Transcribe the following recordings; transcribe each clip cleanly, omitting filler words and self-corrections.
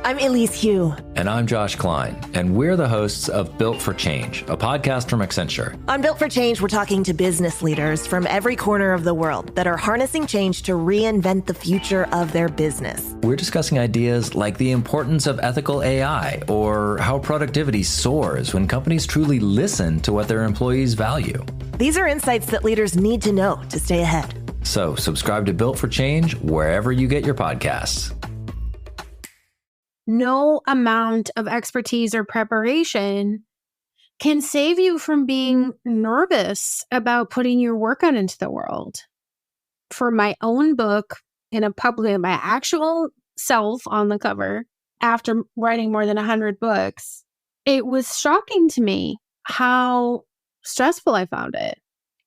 I'm Elise Hugh. And I'm Josh Klein, and we're the hosts of Built for Change, a podcast from Accenture. On Built for Change, we're talking to business leaders from every corner of the world that are harnessing change to reinvent the future of their business. We're discussing ideas like the importance of ethical AI or how productivity soars when companies truly listen to what their employees value. These are insights that leaders need to know to stay ahead. So subscribe to Built for Change wherever you get your podcasts. No amount of expertise or preparation can save you from being nervous about putting your work out into the world. For my own book, in a public, my actual self on the cover, after writing more than 100 books, it was shocking to me how stressful I found it.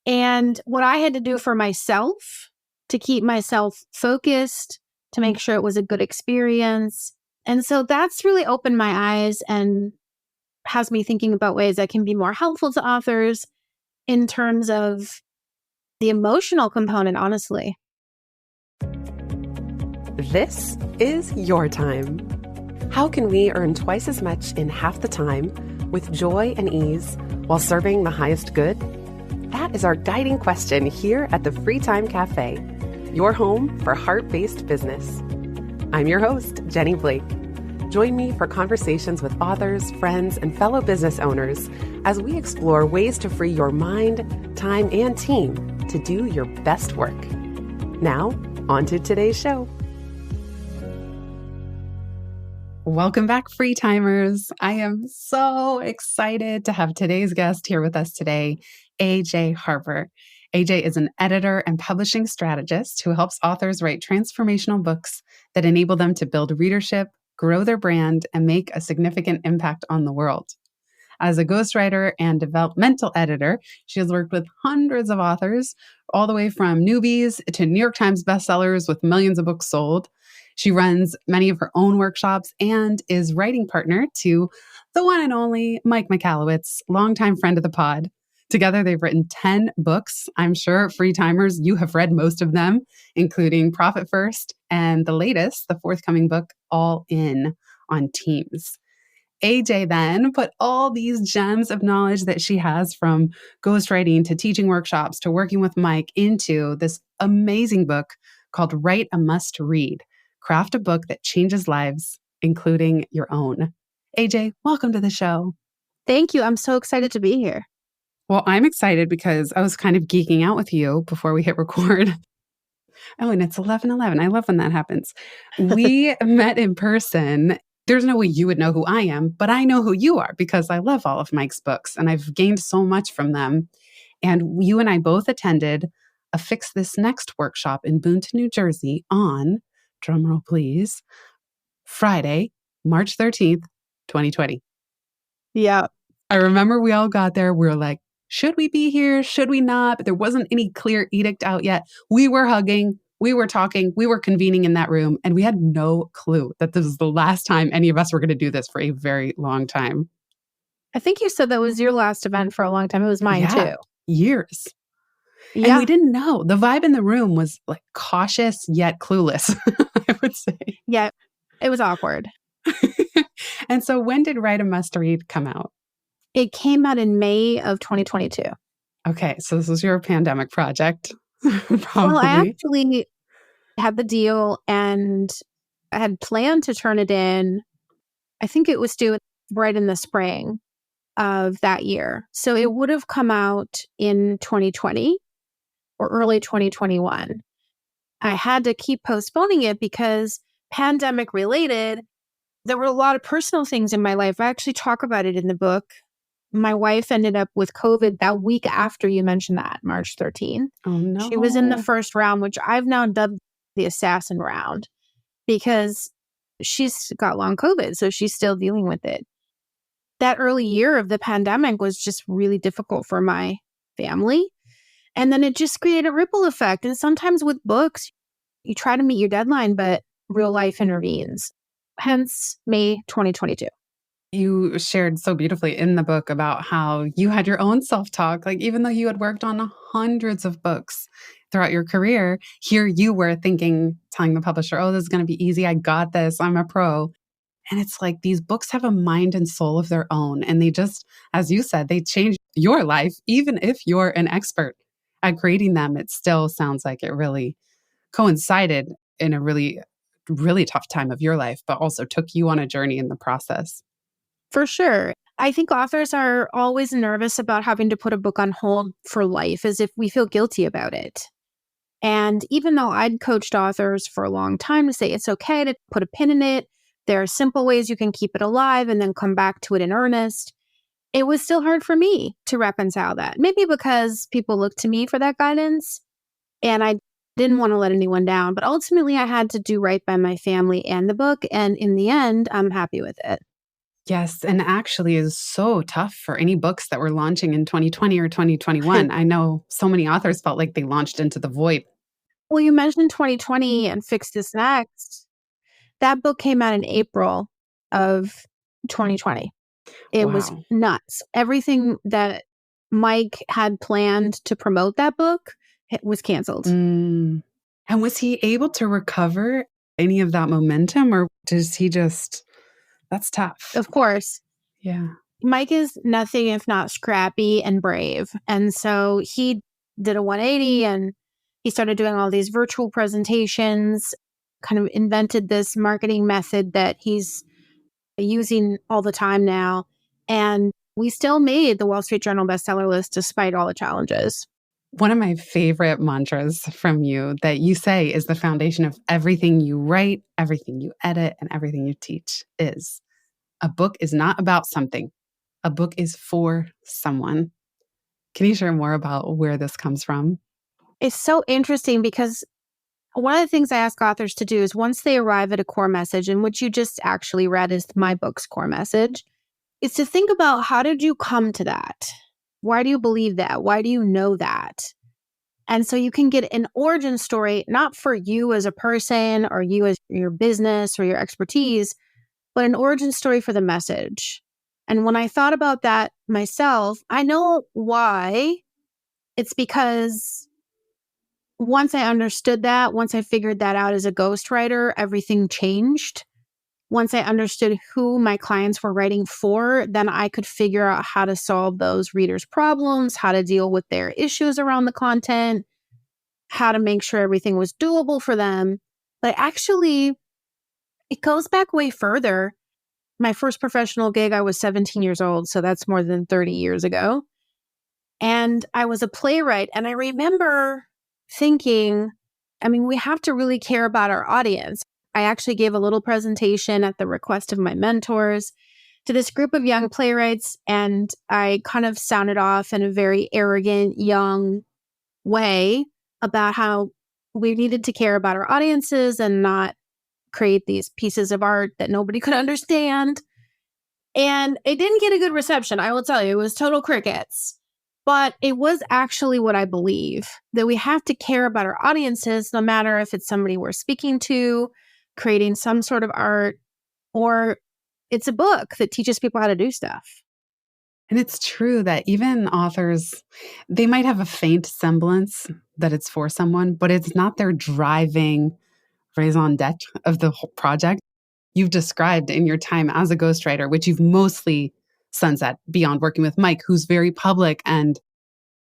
And what I had to do for myself to keep myself focused, to make sure it was a good experience. And so that's really opened my eyes and has me thinking about ways that can be more helpful to authors in terms of the emotional component, honestly. This is your time. How can we earn twice as much in half the time with joy and ease while serving the highest good? That is our guiding question here at the Free Time Cafe, your home for heart-based business. I'm your host, Jenny Blake. Join me for conversations with authors, friends, and fellow business owners as we explore ways to free your mind, time, and team to do your best work. Now, on to today's show. Welcome back, Free Timers. I am so excited to have today's guest here with us today, AJ Harper. AJ is an editor and publishing strategist who helps authors write transformational books that enable them to build readership, grow their brand, and make a significant impact on the world. As a ghostwriter and developmental editor, she has worked with hundreds of authors, all the way from newbies to New York Times bestsellers with millions of books sold. She runs many of her own workshops and is writing partner to the one and only Mike Michalowicz, longtime friend of the pod. Together, they've written 10 books. I'm sure, Free Timers, you have read most of them, including Profit First and the latest, the forthcoming book, All In on Teams. AJ then put all these gems of knowledge that she has from ghostwriting to teaching workshops to working with Mike into this amazing book called Write a Must Read. Craft a book that changes lives, including your own. AJ, welcome to the show. Thank you. I'm so excited to be here. Well, I'm excited because I was kind of geeking out with you before we hit record. Oh, and it's 11:11. I love when that happens. We met in person. There's no way you would know who I am, but I know who you are because I love all of Mike's books and I've gained so much from them. And you and I both attended a Fix This Next workshop in Boonton, New Jersey on, drumroll please, Friday, March 13th, 2020. Yeah. I remember we all got there. We were like, should we be here? Should we not? But there wasn't any clear edict out yet. We were hugging, we were talking, we were convening in that room, and we had no clue that this was the last time any of us were going to do this for a very long time. I think you said that was your last event for a long time. It was mine too. Years. Yeah. And we didn't know. The vibe in the room was like cautious yet clueless, I would say. Yeah, it was awkward. And so when did Write a Must Read come out? It came out in May of 2022. Okay, so this was your pandemic project. Probably. Well, I actually had the deal and I had planned to turn it in. I think it was due right in the spring of that year. So it would have come out in 2020 or early 2021. I had to keep postponing it because pandemic related, there were a lot of personal things in my life. I actually talk about it in the book. My wife ended up with COVID that week after you mentioned that, March 13th. Oh, no. She was in the first round, which I've now dubbed the assassin round because she's got long COVID, so she's still dealing with it. That early year of the pandemic was just really difficult for my family. And then it just created a ripple effect. And sometimes with books, you try to meet your deadline, but real life intervenes. Hence, May 2022. You shared so beautifully in the book about how you had your own self-talk. Like, even though you had worked on hundreds of books throughout your career, here you were thinking, telling the publisher, oh, this is going to be easy. I got this. I'm a pro. And it's like these books have a mind and soul of their own. And they just, as you said, they change your life. Even if you're an expert at creating them, it still sounds like it really coincided in a really, really tough time of your life, but also took you on a journey in the process. For sure. I think authors are always nervous about having to put a book on hold for life, as if we feel guilty about it. And even though I'd coached authors for a long time to say it's okay to put a pin in it, there are simple ways you can keep it alive and then come back to it in earnest, it was still hard for me to reconcile that. Maybe because people looked to me for that guidance and I didn't want to let anyone down. But ultimately, I had to do right by my family and the book. And in the end, I'm happy with it. Yes, and actually is so tough for any books that were launching in 2020 or 2021. I know so many authors felt like they launched into the void. Well, you mentioned 2020 and Fix This Next. That book came out in April of 2020. It was nuts. Everything that Mike had planned to promote that book was canceled. And was he able to recover any of that momentum, or does he just... That's tough. Of course. Yeah. Mike is nothing if not scrappy and brave. And so he did a 180 and he started doing all these virtual presentations, kind of invented this marketing method that he's using all the time now. And we still made the Wall Street Journal bestseller list despite all the challenges. One of my favorite mantras from you that you say is the foundation of everything you write, everything you edit, and everything you teach is a book is not about something. A book is for someone. Can you share more about where this comes from? It's so interesting because one of the things I ask authors to do is once they arrive at a core message, and what you just actually read is my book's core message, is to think about how did you come to that? Why do you believe that? Why do you know that? And so you can get an origin story, not for you as a person or you as your business or your expertise, but an origin story for the message. And when I thought about that myself, I know why. It's because once I understood that, once I figured that out as a ghostwriter, everything changed. Once I understood who my clients were writing for, then I could figure out how to solve those readers' problems, how to deal with their issues around the content, how to make sure everything was doable for them. But actually, it goes back way further. My first professional gig, I was 17 years old, so that's more than 30 years ago. And I was a playwright, and I remember thinking, we have to really care about our audience. I actually gave a little presentation at the request of my mentors to this group of young playwrights, and I kind of sounded off in a very arrogant, young way about how we needed to care about our audiences and not create these pieces of art that nobody could understand. And it didn't get a good reception, I will tell you. It was total crickets. But it was actually what I believe, that we have to care about our audiences, no matter if it's somebody we're speaking to, creating some sort of art, or it's a book that teaches people how to do stuff. And it's true that even authors, they might have a faint semblance that it's for someone, but it's not their driving raison d'etre of the whole project. You've described in your time as a ghostwriter, which you've mostly sunset beyond working with Mike, who's very public and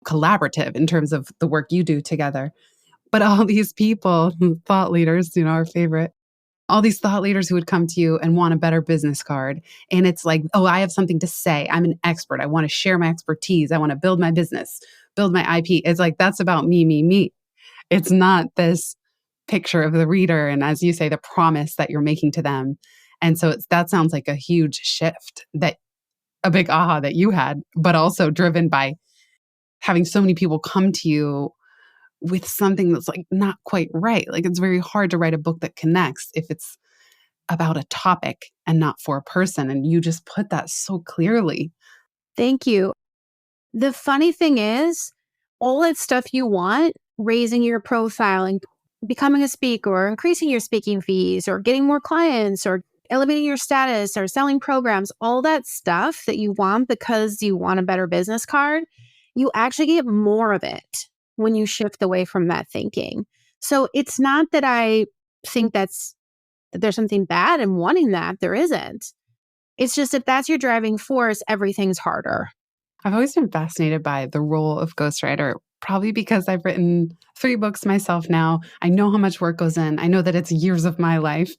collaborative in terms of the work you do together. But all these people, thought leaders, our favorite, all these thought leaders who would come to you and want a better business card. And it's like, oh, I have something to say. I'm an expert. I want to share my expertise. I want to build my business, build my IP. It's like, that's about me, me, me. It's not this picture of the reader. And as you say, the promise that you're making to them. And so that sounds like a huge shift, that a big aha that you had, but also driven by having so many people come to you with something that's like not quite right. Like it's very hard to write a book that connects if it's about a topic and not for a person. And you just put that so clearly. Thank you. The funny thing is, all that stuff you want, raising your profile and becoming a speaker, or increasing your speaking fees, or getting more clients, or elevating your status, or selling programs, all that stuff that you want because you want a better business card, you actually get more of it when you shift away from that thinking. So it's not that I think that's that there's something bad in wanting that. There isn't. It's just if that's your driving force, everything's harder. I've always been fascinated by the role of ghostwriter, probably because I've written 3 books myself now. I know how much work goes in. I know that it's years of my life.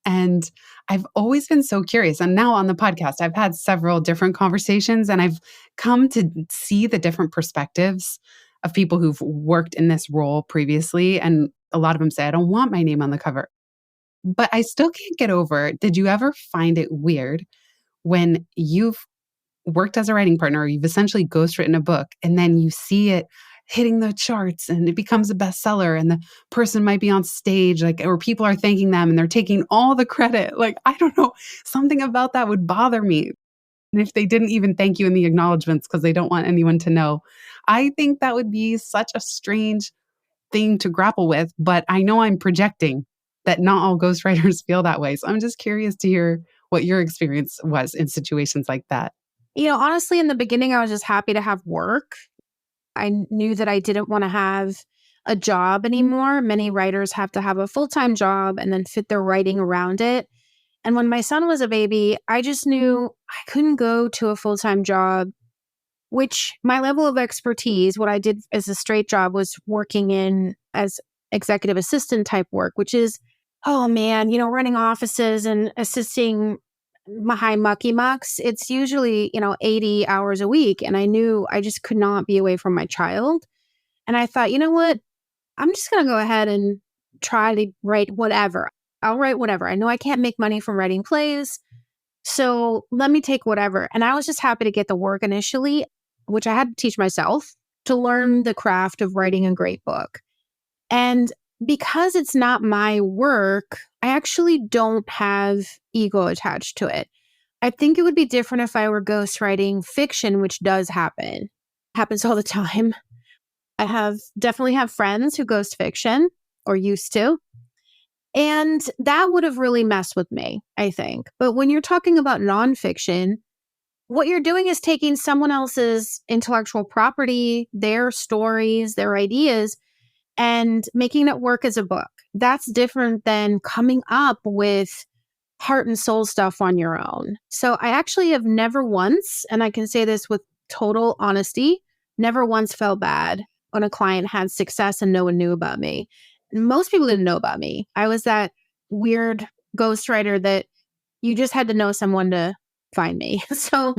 And I've always been so curious. And now on the podcast, I've had several different conversations and I've come to see the different perspectives of people who've worked in this role previously. And a lot of them say, I don't want my name on the cover. But I still can't get over, did you ever find it weird when you've worked as a writing partner, or you've essentially ghostwritten a book, and then you see it hitting the charts and it becomes a bestseller and the person might be on stage, like, or people are thanking them and they're taking all the credit. Like, I don't know, something about that would bother me. And if they didn't even thank you in the acknowledgments because they don't want anyone to know, I think that would be such a strange thing to grapple with. But I know I'm projecting that not all ghostwriters feel that way. So I'm just curious to hear what your experience was in situations like that. Honestly, in the beginning, I was just happy to have work. I knew that I didn't want to have a job anymore. Many writers have to have a full-time job and then fit their writing around it. And when my son was a baby, I just knew I couldn't go to a full-time job, which my level of expertise, what I did as a straight job was working in as executive assistant type work, which is, running offices and assisting my mucky mucks. It's usually, 80 hours a week. And I knew I just could not be away from my child. And I thought, you know what? I'm just going to go ahead and try to write whatever. I'll write whatever. I know I can't make money from writing plays. So let me take whatever. And I was just happy to get the work initially, which I had to teach myself to learn the craft of writing a great book. And because it's not my work, I actually don't have ego attached to it. I think it would be different if I were ghostwriting fiction, which does happen. Happens all the time. I definitely have friends who ghost fiction or used to. And that would have really messed with me, I think. But when you're talking about nonfiction, what you're doing is taking someone else's intellectual property, their stories, their ideas, and making it work as a book. That's different than coming up with heart and soul stuff on your own. So I actually have never once, and I can say this with total honesty, never once felt bad when a client had success and no one knew about me. Most people didn't know about me. I was that weird ghostwriter that you just had to know someone to find me. So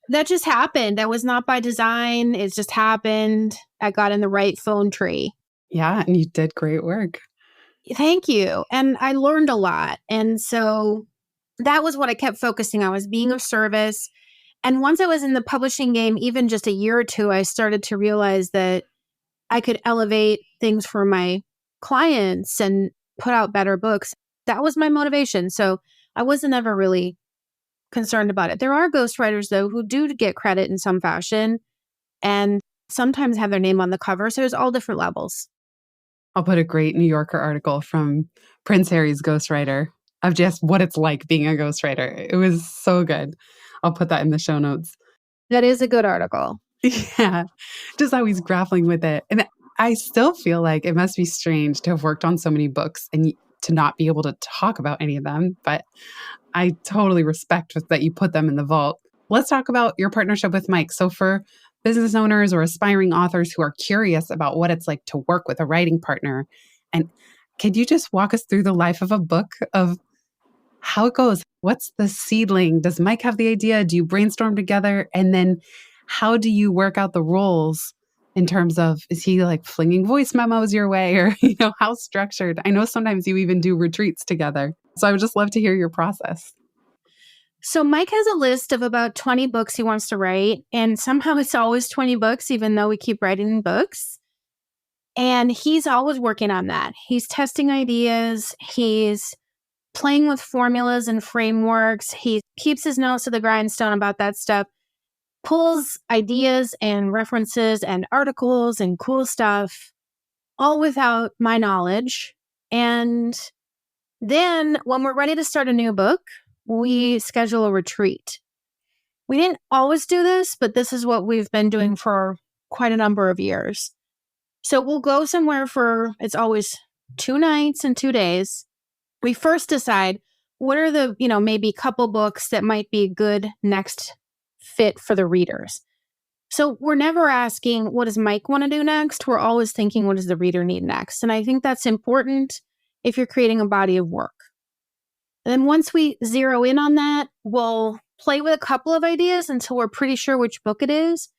that just happened. That was not by design. It just happened. I got in the right phone tree. Yeah, and you did great work. Thank you. And I learned a lot. And so that was what I kept focusing on, was being of service. And once I was in the publishing game, even just a year or two, I started to realize that I could elevate things for my clients and put out better books. That was my motivation. So I wasn't ever really concerned about it. There are ghostwriters, though, who do get credit in some fashion and sometimes have their name on the cover. So there's all different levels. I'll put a great New Yorker article from Prince Harry's ghostwriter of just what it's like being a ghostwriter. It was so good. I'll put that in the show notes. That is a good article. Yeah, just always grappling with it. And I still feel like it must be strange to have worked on so many books and to not be able to talk about any of them. But I totally respect that you put them in the vault. Let's talk about your partnership with Mike. So for business owners or aspiring authors who are curious about what it's like to work with a writing partner, and could you just walk us through the life of a book, of how it goes? What's the seedling? Does Mike have the idea? Do you brainstorm together? And then how do you work out the roles in terms of, is he like flinging voice memos your way, or, how structured? I know sometimes you even do retreats together. So I would just love to hear your process. So Mike has a list of about 20 books he wants to write. And somehow it's always 20 books, even though we keep writing books. And he's always working on that. He's testing ideas. He's playing with formulas and frameworks. He keeps his nose to the grindstone about that stuff. Pulls ideas and references and articles and cool stuff, all without my knowledge. And then when we're ready to start a new book, we schedule a retreat. We didn't always do this, but this is what we've been doing for quite a number of years. So we'll go somewhere it's always 2 nights and 2 days. we first decide what are the, maybe couple books that might be a good next fit for the readers. So we're never asking, what does Mike want to do next? We're always thinking, what does the reader need next? And I think that's important if you're creating a body of work. And then once we zero in on that, we'll play with a couple of ideas until we're pretty sure which book it is.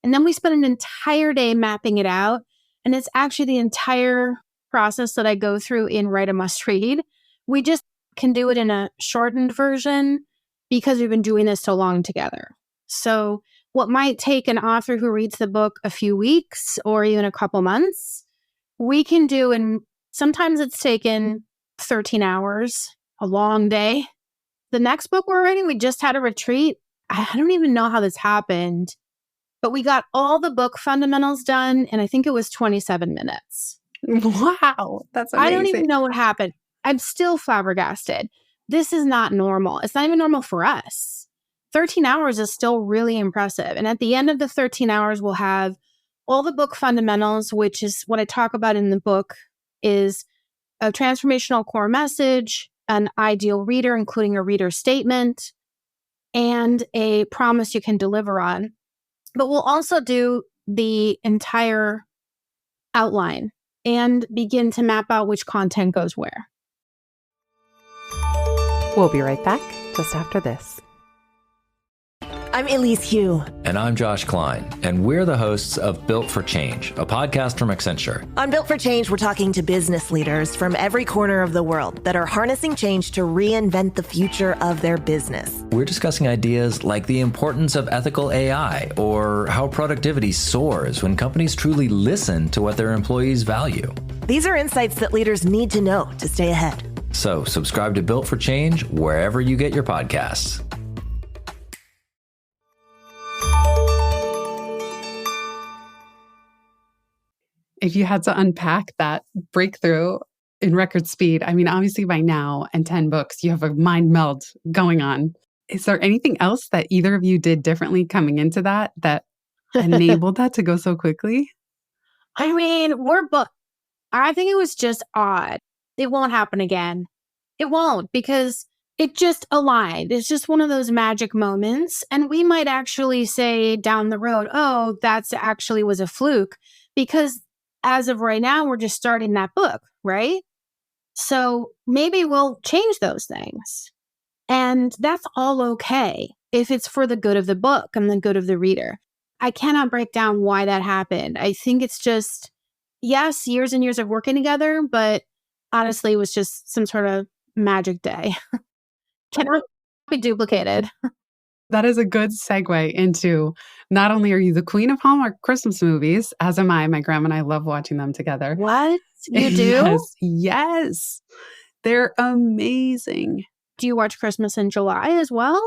And then we spend an entire day mapping it out. And it's actually the entire process that I go through in Write a Must Read. We just can do it in a shortened version because we've been doing this so long together. So what might take an author who reads the book a few weeks or even a couple months, we can do, and sometimes it's taken 13 hours, a long day. The next book we're writing, we just had a retreat. I don't even know how this happened, but we got all the book fundamentals done, and I think it was 27 minutes. Wow, that's amazing. I don't even know what happened. I'm still flabbergasted. This is not normal. It's not even normal for us. 13 hours is still really impressive. And at the end of the 13 hours, we'll have all the book fundamentals, which is what I talk about in the book, is a transformational core message, an ideal reader, including a reader statement, and a promise you can deliver on. But we'll also do the entire outline and begin to map out which content goes where. We'll be right back just after this. I'm Elise Hugh. And I'm Josh Klein, and we're the hosts of Built for Change, a podcast from Accenture. On Built for Change, we're talking to business leaders from every corner of the world that are harnessing change to reinvent the future of their business. We're discussing ideas like the importance of ethical AI or how productivity soars when companies truly listen to what their employees value. These are insights that leaders need to know to stay ahead. So subscribe to Built for Change wherever you get your podcasts. If you had to unpack that breakthrough in record speed, I mean, obviously by now and 10 books, you have a mind meld going on. Is there anything else that either of you did differently coming into that enabled that to go so quickly? I mean, I think it was just odd. It won't happen again. It won't, because it just aligned. It's just one of those magic moments. And we might actually say down the road, oh, that's actually was a fluke, because as of right now, we're just starting that book, right? So maybe we'll change those things. And that's all okay if it's for the good of the book and the good of the reader. I cannot break down why that happened. I think it's just, yes, years and years of working together, but honestly, it was just some sort of magic day. Cannot be duplicated. That is a good segue into, not only are you the queen of Hallmark Christmas movies, as am I. My grandma and I love watching them together. What? You do? Yes. They're amazing. Do you watch Christmas in July as well?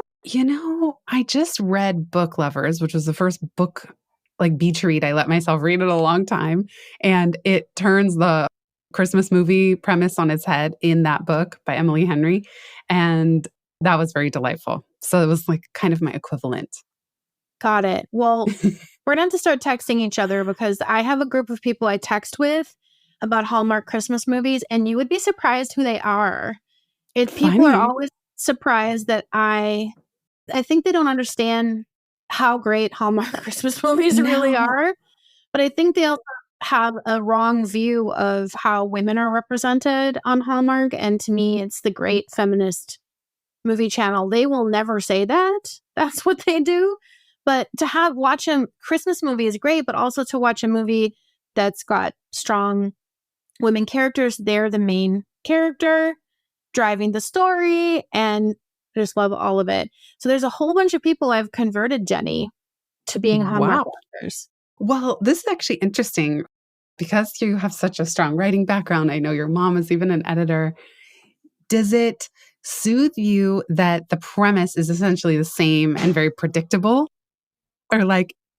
I just read Book Lovers, which was the first book, like beach read. I let myself read it a long time. And it turns the Christmas movie premise on its head in that book by Emily Henry. And that was very delightful. So it was like kind of my equivalent. Got it. Well, we're going to have to start texting each other, because I have a group of people I text with about Hallmark Christmas movies, and you would be surprised who they are. People are always surprised that I think they don't understand how great Hallmark Christmas movies really are. But I think they also have a wrong view of how women are represented on Hallmark. And to me, it's the great feminist movie channel. They will never say that. That's what they do. But to watch a Christmas movie is great, but also to watch a movie that's got strong women characters. They're the main character driving the story, and I just love all of it. So there's a whole bunch of people I've converted, Jenny, to being Hallmark watchers. Well, this is actually interesting because you have such a strong writing background. I know your mom is even an editor. Does it soothe you that the premise is essentially the same and very predictable? Or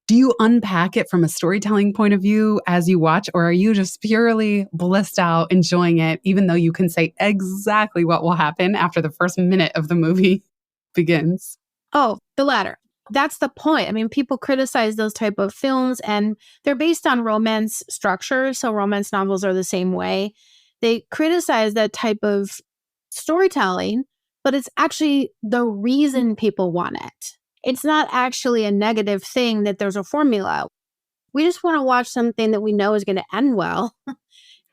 do you unpack it from a storytelling point of view as you watch? Or are you just purely blissed out, enjoying it, even though you can say exactly what will happen after the first minute of the movie begins? Oh, the latter. That's the point. I mean, people criticize those type of films, and they're based on romance structure. So romance novels are the same way. They criticize that type of storytelling, but it's actually the reason people want it. It's not actually a negative thing that there's a formula. We just want to watch something that we know is going to end well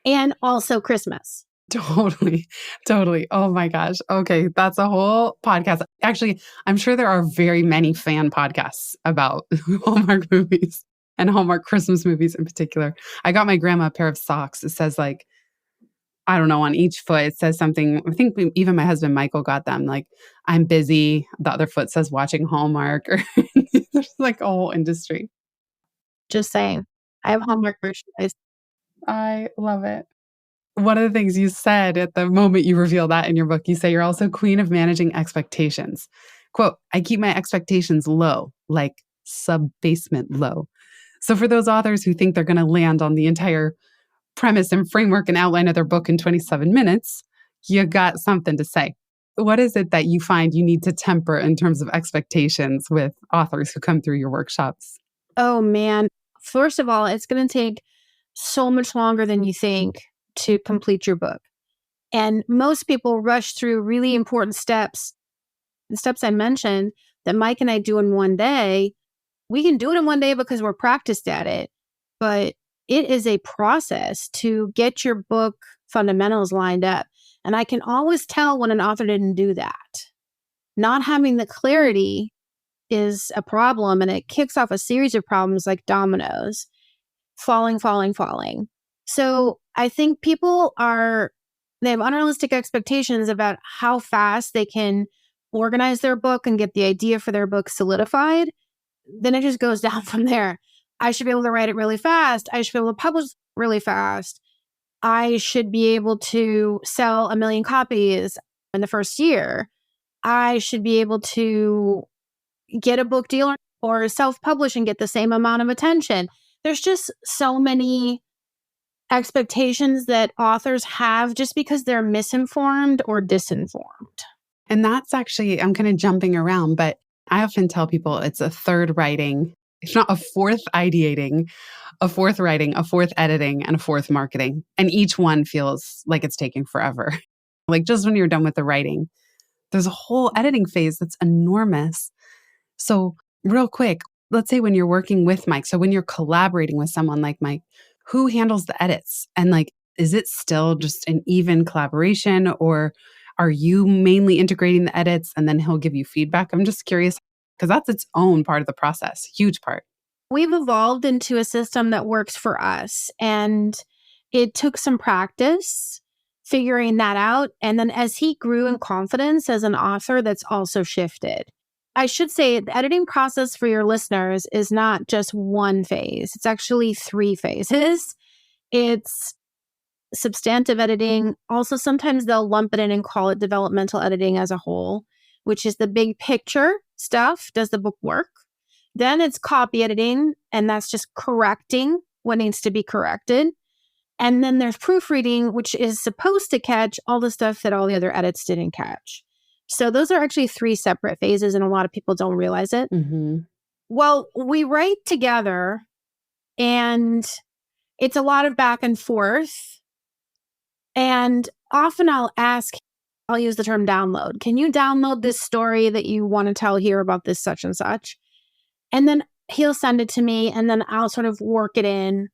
and also Christmas. Totally. Totally. Oh my gosh. Okay. That's a whole podcast. Actually, I'm sure there are very many fan podcasts about Hallmark movies and Hallmark Christmas movies in particular. I got my grandma a pair of socks. It says like, I don't know, on each foot, it says something. I think even my husband, Michael, got them like, I'm busy. The other foot says watching Hallmark. Or there's like a whole industry. Just saying. I have Hallmark merchandise. I love it. One of the things you said at the moment you reveal that in your book, you say you're also queen of managing expectations. Quote, I keep my expectations low, like sub-basement low. So for those authors who think they're going to land on the entire premise and framework and outline of their book in 27 minutes, you got something to say. What is it that you find you need to temper in terms of expectations with authors who come through your workshops? Oh, man. First of all, it's going to take so much longer than you think to complete your book. And most people rush through really important steps. The steps I mentioned that Mike and I do in one day, we can do it in one day because we're practiced at it. But it is a process to get your book fundamentals lined up. And I can always tell when an author didn't do that. Not having the clarity is a problem, and it kicks off a series of problems like dominoes, falling. So I think people they have unrealistic expectations about how fast they can organize their book and get the idea for their book solidified. Then it just goes down from there. I should be able to write it really fast. I should be able to publish really fast. I should be able to sell 1 million copies in the first year. I should be able to get a book deal or self-publish and get the same amount of attention. There's just so many expectations that authors have just because they're misinformed or disinformed. And that's actually, I'm kind of jumping around, but I often tell people it's a third writing, if not a fourth ideating, a fourth writing, a fourth editing, and a fourth marketing. And each one feels like it's taking forever. Like just when you're done with the writing, there's a whole editing phase that's enormous. So real quick, let's say when you're working with Mike, so when you're collaborating with someone like Mike, who handles the edits? And like, is it still just an even collaboration, or are you mainly integrating the edits and then he'll give you feedback? I'm just curious because that's its own part of the process, huge part. We've evolved into a system that works for us, and it took some practice figuring that out. And then as he grew in confidence as an author, that's also shifted. I should say the editing process for your listeners is not just one phase. It's actually 3 phases. It's substantive editing. Also, sometimes they'll lump it in and call it developmental editing as a whole, which is the big picture stuff. Does the book work? Then it's copy editing, and that's just correcting what needs to be corrected. And then there's proofreading, which is supposed to catch all the stuff that all the other edits didn't catch. So those are actually 3 separate phases, and a lot of people don't realize it. Mm-hmm. Well, we write together, and it's a lot of back and forth. And often I'll use the term download. Can you download this story that you want to tell here about this such and such? And then he'll send it to me, and then I'll sort of work it in.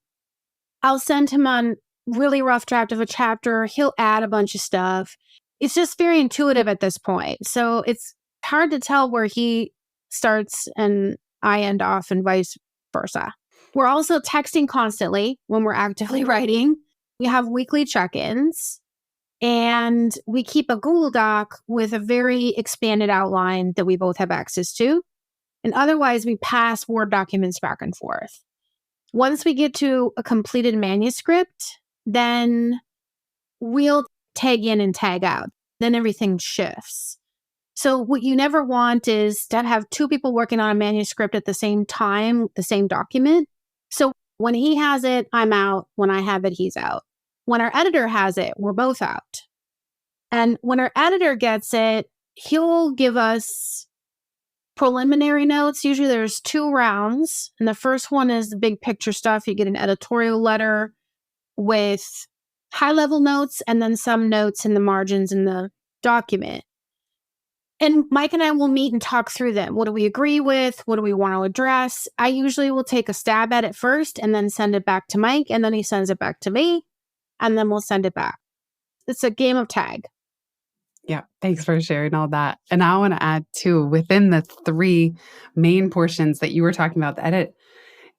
I'll send him on really rough draft of a chapter. He'll add a bunch of stuff. It's just very intuitive at this point. So it's hard to tell where he starts and I end off and vice versa. We're also texting constantly when we're actively writing. We have weekly check-ins, and we keep a Google Doc with a very expanded outline that we both have access to. And otherwise, we pass Word documents back and forth. Once we get to a completed manuscript, then we'll tag in and tag out. Then everything shifts. So what you never want is to have 2 people working on a manuscript at the same time, the same document. So when he has it, I'm out. When I have it, he's out. When our editor has it, we're both out. And when our editor gets it, he'll give us preliminary notes. Usually there's 2 rounds. And the first one is the big picture stuff. You get an editorial letter with high-level notes and then some notes in the margins and the document. And Mike and I will meet and talk through them. What do we agree with? What do we want to address? I usually will take a stab at it first and then send it back to Mike. And then he sends it back to me. And then we'll send it back. It's a game of tag. Yeah, thanks for sharing all that. And I want to add too, within the 3 main portions that you were talking about, the edit,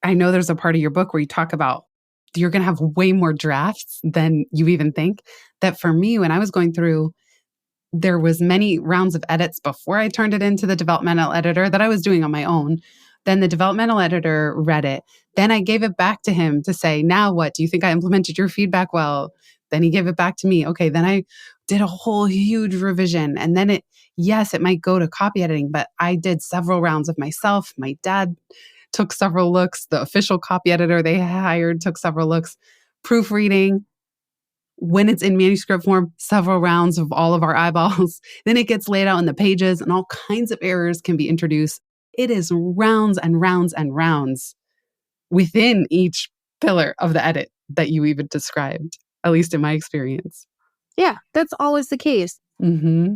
I know there's a part of your book where you talk about you're going to have way more drafts than you even think. That for me, when I was going through, there was many rounds of edits before I turned it into the developmental editor that I was doing on my own. Then the developmental editor read it. Then I gave it back to him to say, now what? Do you think I implemented your feedback well? Then he gave it back to me. Okay, then I did a whole huge revision. And then it might go to copy editing, but I did several rounds of myself. My dad took several looks. The official copy editor they hired took several looks. Proofreading, when it's in manuscript form, several rounds of all of our eyeballs. Then it gets laid out in the pages and all kinds of errors can be introduced. It is rounds and rounds and rounds within each pillar of the edit that you even described, at least in my experience. Yeah, that's always the case. Mm-hmm.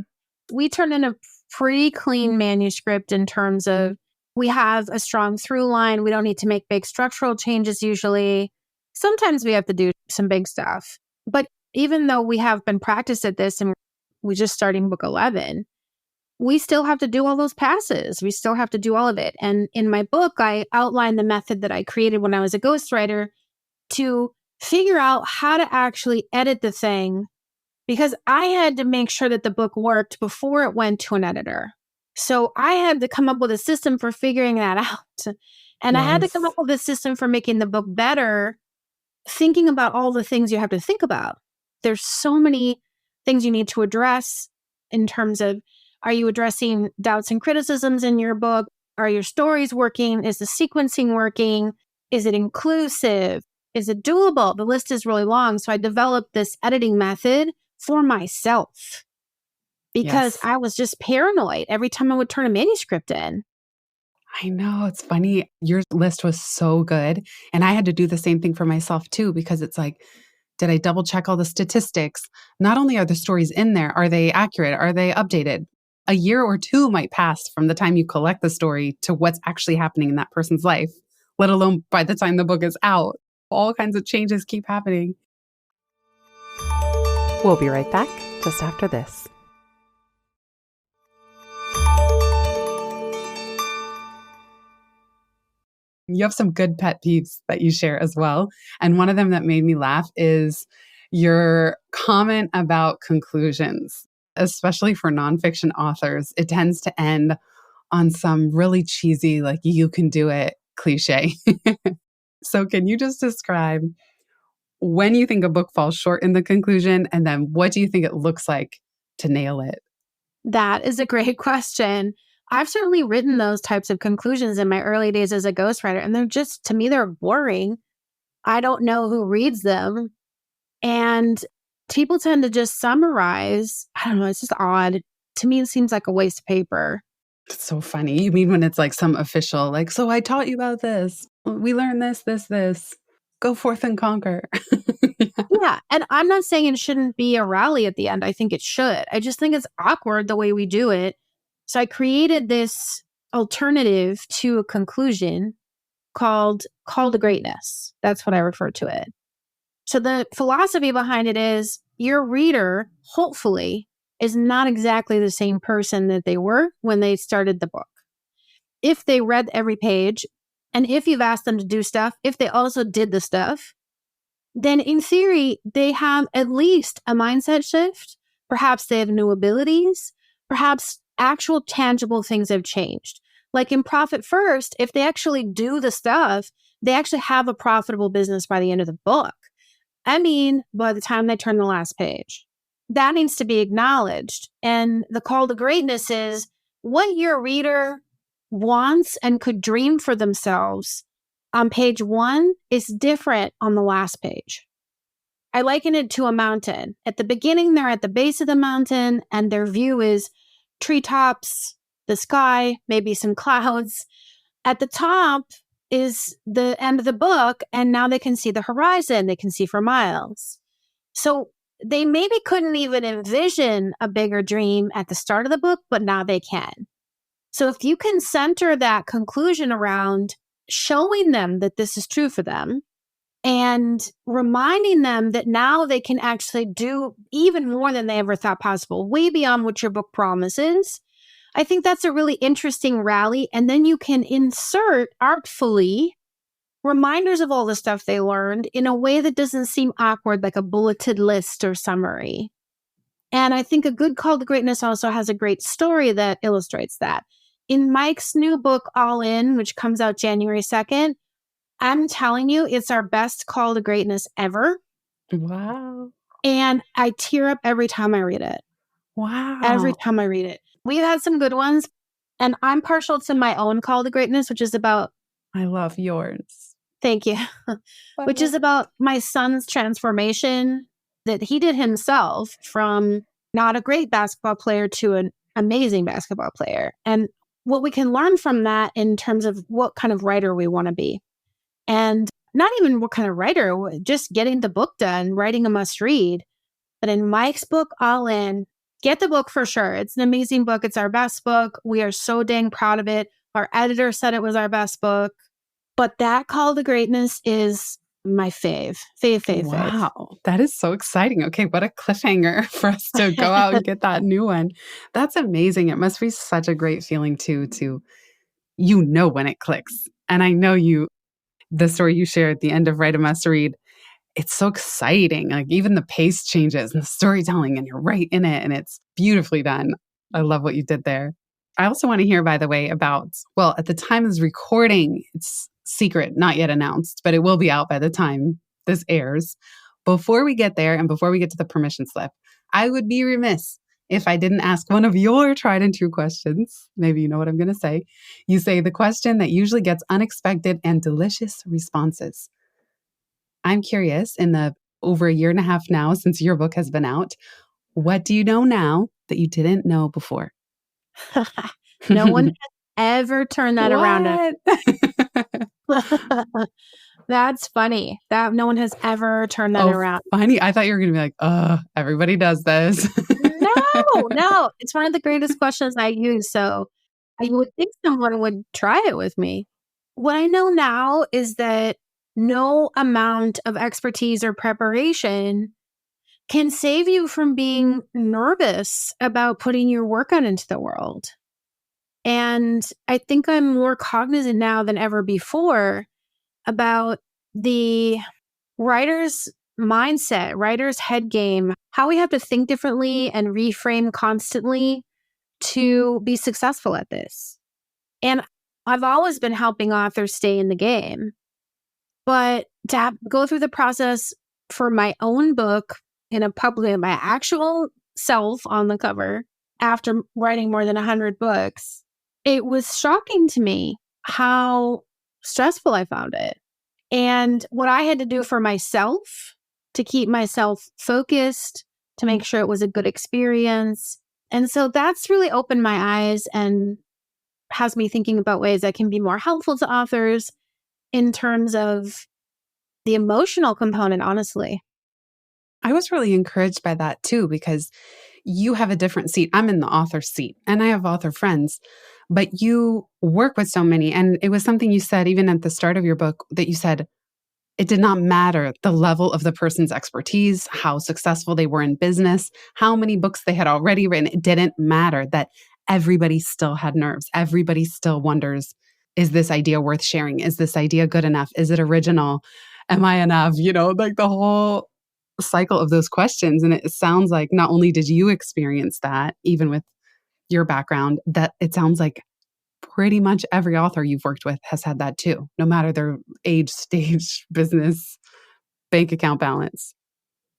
We turn in a pretty clean manuscript in terms of we have a strong through line. We don't need to make big structural changes usually. Sometimes we have to do some big stuff. But even though we have been practiced at this and we're just starting book 11, we still have to do all those passes. We still have to do all of it. And in my book, I outline the method that I created when I was a ghostwriter to figure out how to actually edit the thing, because I had to make sure that the book worked before it went to an editor. So I had to come up with a system for figuring that out. And I had to come up with a system for making the book better, thinking about all the things you have to think about. There's so many things you need to address in terms of, are you addressing doubts and criticisms in your book? Are your stories working? Is the sequencing working? Is it inclusive? Is it doable? The list is really long. So I developed this editing method for myself because I was just paranoid every time I would turn a manuscript in. I know. It's funny. Your list was so good. And I had to do the same thing for myself too, because it's like, did I double check all the statistics? Not only are the stories in there, are they accurate? Are they updated? A year or 2 might pass from the time you collect the story to what's actually happening in that person's life, let alone by the time the book is out. All kinds of changes keep happening. We'll be right back just after this. You have some good pet peeves that you share as well. And one of them that made me laugh is your comment about conclusions, especially for nonfiction authors. It tends to end on some really cheesy, like, you can do it cliche. So can you just describe when you think a book falls short in the conclusion, and then what do you think it looks like to nail it? That is a great question. I've certainly written those types of conclusions in my early days as a ghostwriter, and they're just, to me, they're boring. I don't know who reads them. And people tend to just summarize. I don't know. It's just odd. To me, it seems like a waste of paper. It's so funny. You mean when it's like some official, like, so I taught you about this. We learned this. Go forth and conquer. Yeah. And I'm not saying it shouldn't be a rally at the end. I think it should. I just think it's awkward the way we do it. So I created this alternative to a conclusion called Call to Greatness. That's what I refer to it. So the philosophy behind it is your reader, hopefully, is not exactly the same person that they were when they started the book. If they read every page, and if you've asked them to do stuff, if they also did the stuff, then in theory, they have at least a mindset shift. Perhaps they have new abilities. Perhaps actual tangible things have changed. Like in Profit First, if they actually do the stuff, they actually have a profitable business by the end of the book. I mean, by the time they turn the last page. That needs to be acknowledged. And the call to greatness is what your reader wants and could dream for themselves on page 1 is different on the last page. I liken it to a mountain. At the beginning, they're at the base of the mountain and their view is treetops, the sky, maybe some clouds. At the top is the end of the book, and now they can see the horizon. They can see for miles. So they maybe couldn't even envision a bigger dream at the start of the book, but now they can. So if you can center that conclusion around showing them that this is true for them and reminding them that now they can actually do even more than they ever thought possible, way beyond what your book promises, I think that's a really interesting rally. And then you can insert artfully reminders of all the stuff they learned in a way that doesn't seem awkward, like a bulleted list or summary. And I think a good call to greatness also has a great story that illustrates that. In Mike's new book, All In, which comes out January 2nd, I'm telling you, it's our best call to greatness ever. Wow. And I tear up every time I read it. Wow. Every time I read it. We've had some good ones, and I'm partial to my own call to greatness, which is about... I love yours. Thank you. Which is about my son's transformation that he did himself from not a great basketball player to an amazing basketball player. And what we can learn from that in terms of what kind of writer we want to be. And not even what kind of writer, just getting the book done, writing a must read. But in Mike's book, All In, get the book for sure. It's an amazing book. It's our best book. We are so dang proud of it. Our editor said it was our best book. But that call to greatness is my fave. Fave. Wow. That is so exciting. Okay, what a cliffhanger for us to go out and get that new one. That's amazing. It must be such a great feeling too, to when it clicks. And I know the story you shared at the end of Write a Must Read, it's so exciting. Like even the pace changes and the storytelling, and you're right in it, and it's beautifully done. I love what you did there. I also want to hear, by the way, about, well, at the time of this recording, it's secret, not yet announced, but it will be out by the time this airs. Before we get there and before we get to the permission slip, I would be remiss if I didn't ask one of your tried and true questions. Maybe you know what I'm going to say. You say the question that usually gets unexpected and delicious responses. I'm curious, in the over a year and a half now since your book has been out, what do you know now that you didn't know before? No one has ever turned that around. That's funny. That no one has ever turned that around. Funny. I thought you were going to be like, everybody does this. No. It's one of the greatest questions I use. So I would think someone would try it with me. What I know now is that no amount of expertise or preparation can save you from being nervous about putting your work out into the world. And I think I'm more cognizant now than ever before about the writer's mindset, writer's head game, how we have to think differently and reframe constantly to be successful at this. And I've always been helping authors stay in the game. But to go through the process for my own book in a public, my actual self on the cover, after writing more than 100 books, it was shocking to me how stressful I found it. And what I had to do for myself to keep myself focused, to make sure it was a good experience. And so that's really opened my eyes and has me thinking about ways I can be more helpful to authors in terms of the emotional component, honestly. I was really encouraged by that too, because you have a different seat. I'm in the author seat and I have author friends, but you work with so many. And it was something you said even at the start of your book, that you said it did not matter the level of the person's expertise, how successful they were in business, how many books they had already written. It didn't matter, that everybody still had nerves. Everybody still wonders, is this idea worth sharing? Is this idea good enough? Is it original? Am I enough? Like the whole cycle of those questions. And it sounds like not only did you experience that, even with your background, that it sounds like pretty much every author you've worked with has had that too, no matter their age, stage, business, bank account balance.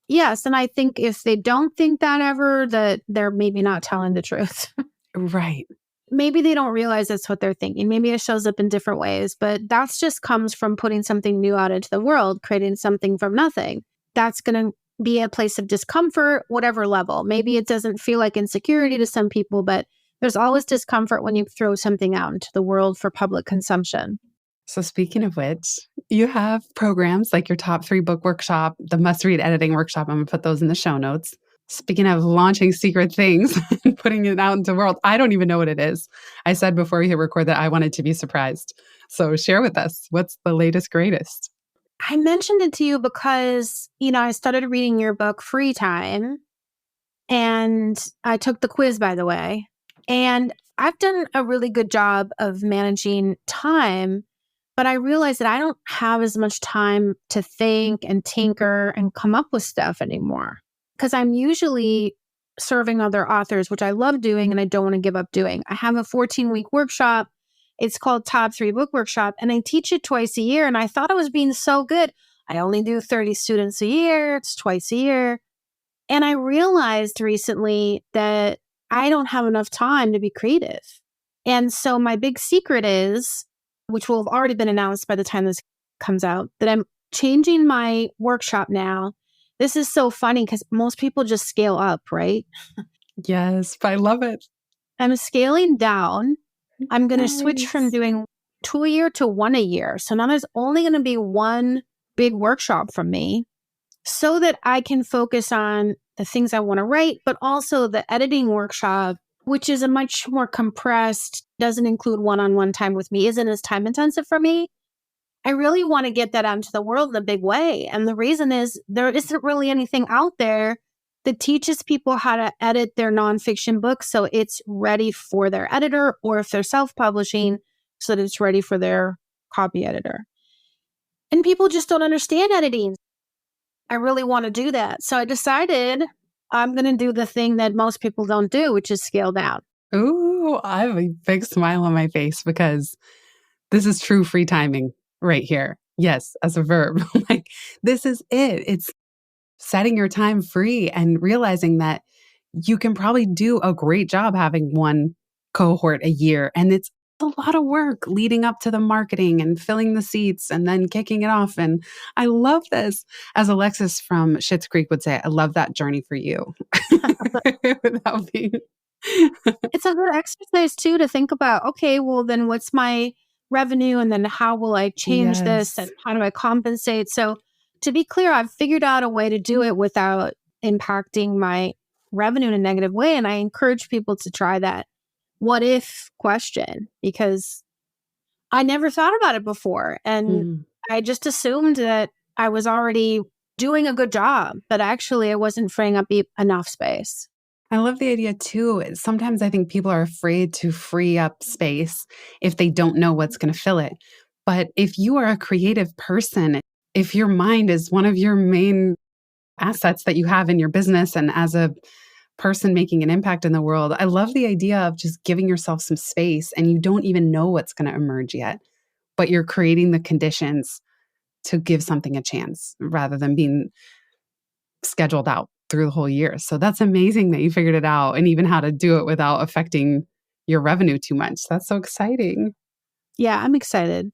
Yes. And I think if they don't think that ever, that they're maybe not telling the truth. Right. Maybe they don't realize that's what they're thinking. Maybe it shows up in different ways, but that's just comes from putting something new out into the world, creating something from nothing. That's going to be a place of discomfort, whatever level. Maybe it doesn't feel like insecurity to some people, but there's always discomfort when you throw something out into the world for public consumption. So speaking of which, you have programs like your top 3 book workshop, the must-read editing workshop. I'm going to put those in the show notes. Speaking of launching secret things and putting it out into the world, I don't even know what it is. I said before we hit record that I wanted to be surprised. So share with us, what's the latest, greatest? I mentioned it to you because, I started reading your book, Free Time, and I took the quiz, by the way. And I've done a really good job of managing time, but I realized that I don't have as much time to think and tinker and come up with stuff anymore because I'm usually serving other authors, which I love doing and I don't want to give up doing. I have a 14-week workshop. It's called Top 3 Book Workshop, and I teach it twice a year. And I thought I was being so good. I only do 30 students a year. It's twice a year. And I realized recently that I don't have enough time to be creative. And so my big secret is, which will have already been announced by the time this comes out, that I'm changing my workshop now. This is so funny because most people just scale up, right? Yes, I love it. I'm scaling down. I'm going to Nice. switch from doing 2 a year to 1 a year. So now there's only going to be one big workshop from me so that I can focus on the things I want to write, but also the editing workshop, which is a much more compressed, doesn't include one-on-one time with me, isn't as time intensive for me. I really want to get that out into the world in a big way. And the reason is there isn't really anything out there that teaches people how to edit their nonfiction books so it's ready for their editor, or if they're self-publishing, so that it's ready for their copy editor. And people just don't understand editing. I really want to do that. So I decided I'm going to do the thing that most people don't do, which is scale down. Ooh, I have a big smile on my face because this is true free timing right here. Yes, as a verb. Like, this is it. It's setting your time free and realizing that you can probably do a great job having one cohort a year. And it's a lot of work leading up to the marketing and filling the seats and then kicking it off. And I love this. As Alexis from Schitt's Creek would say, I love that journey for you. Without being... It's a good exercise too to think about, okay, well then what's my revenue and then how will I change this and how do I compensate? So to be clear, I've figured out a way to do it without impacting my revenue in a negative way. And I encourage people to try that what if question, because I never thought about it before. And I just assumed that I was already doing a good job, but actually I wasn't freeing up enough space. I love the idea too. Sometimes I think people are afraid to free up space if they don't know what's going to fill it. But if you are a creative person, if your mind is one of your main assets that you have in your business and as a person making an impact in the world, I love the idea of just giving yourself some space and you don't even know what's going to emerge yet, but you're creating the conditions to give something a chance rather than being scheduled out through the whole year. So that's amazing that you figured it out and even how to do it without affecting your revenue too much. That's so exciting. Yeah, I'm excited.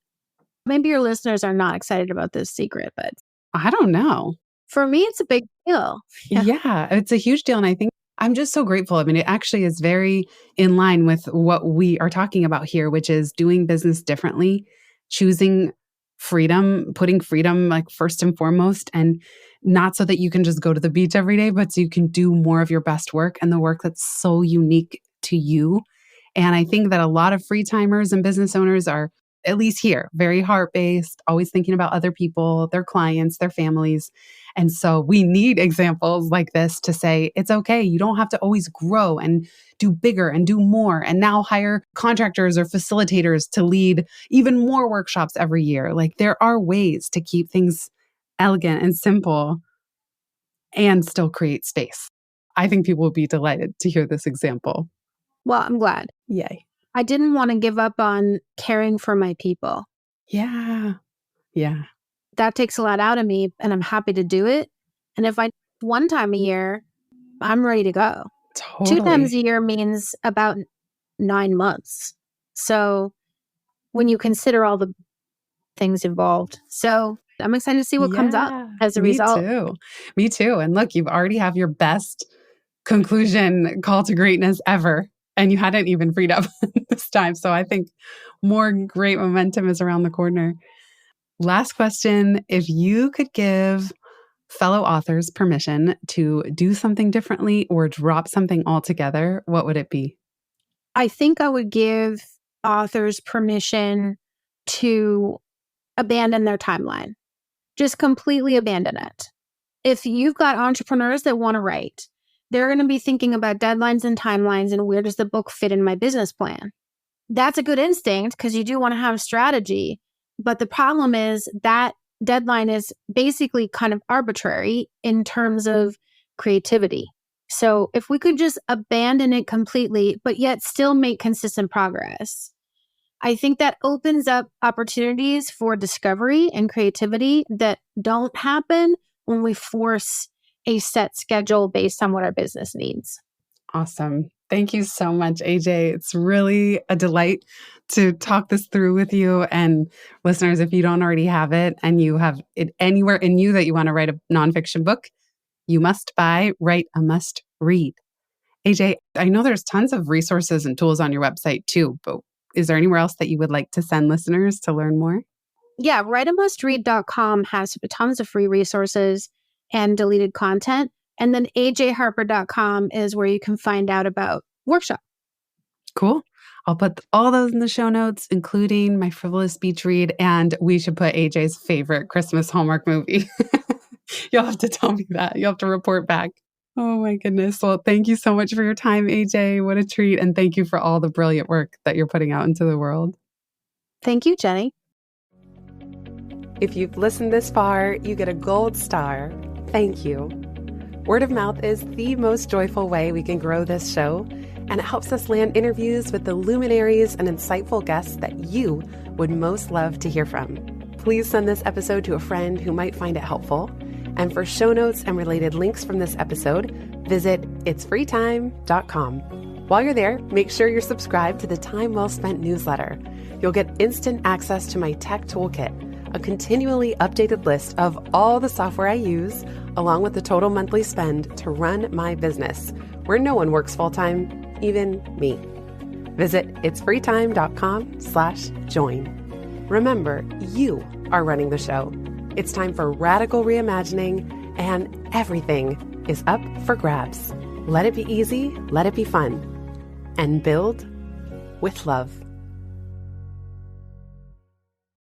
Maybe your listeners are not excited about this secret, but I don't know. For me, it's a big deal. Yeah, it's a huge deal. And I think I'm just so grateful. I mean, it actually is very in line with what we are talking about here, which is doing business differently, choosing freedom, putting freedom like first and foremost, and not so that you can just go to the beach every day, but so you can do more of your best work and the work that's so unique to you. And I think that a lot of free timers and business owners are, at least here, very heart-based, always thinking about other people, their clients, their families. And so we need examples like this to say, it's okay. You don't have to always grow and do bigger and do more. And now hire contractors or facilitators to lead even more workshops every year. Like, there are ways to keep things elegant and simple and still create space. I think people will be delighted to hear this example. Well, I'm glad. Yay. I didn't want to give up on caring for my people. Yeah. Yeah. That takes a lot out of me, and I'm happy to do it. And if I one time a year, I'm ready to go. Totally. 2 times a year means about 9 months. So when you consider all the things involved. So I'm excited to see what comes up as a result. Me too. And look, you already have your best conclusion call to greatness ever. And you hadn't even freed up this time. So I think more great momentum is around the corner. Last question. If you could give fellow authors permission to do something differently or drop something altogether, what would it be? I think I would give authors permission to abandon their timeline. Just completely abandon it. If you've got entrepreneurs that want to write, they're going to be thinking about deadlines and timelines and where does the book fit in my business plan. That's a good instinct because you do want to have strategy. But the problem is that deadline is basically kind of arbitrary in terms of creativity. So if we could just abandon it completely, but yet still make consistent progress, I think that opens up opportunities for discovery and creativity that don't happen when we force a set schedule based on what our business needs. Awesome. Thank you so much, AJ. It's really a delight to talk this through with you. And listeners, if you don't already have it and you have it anywhere in you that you want to write a nonfiction book, you must write a must read. AJ, I know there's tons of resources and tools on your website too, but is there anywhere else that you would like to send listeners to learn more? Yeah, writeamustread.com has tons of free resources and deleted content. And then ajharper.com is where you can find out about workshop. Cool. I'll put all those in the show notes, including my frivolous beach read. And we should put AJ's favorite Christmas Hallmark movie. You'll have to tell me that. You'll have to report back. Oh my goodness. Well, thank you so much for your time, AJ. What a treat. And thank you for all the brilliant work that you're putting out into the world. Thank you, Jenny. If you've listened this far, you get a gold star. Thank you. Word of mouth is the most joyful way we can grow this show, and it helps us land interviews with the luminaries and insightful guests that you would most love to hear from. Please send this episode to a friend who might find it helpful. And for show notes and related links from this episode, visit itsfreetime.com. While you're there, make sure you're subscribed to the Time Well Spent newsletter. You'll get instant access to my tech toolkit, a continually updated list of all the software I use, along with the total monthly spend to run my business, where no one works full-time, even me. Visit itsfreetime.com/join. Remember, you are running the show. It's time for radical reimagining, and everything is up for grabs. Let it be easy, let it be fun, and build with love.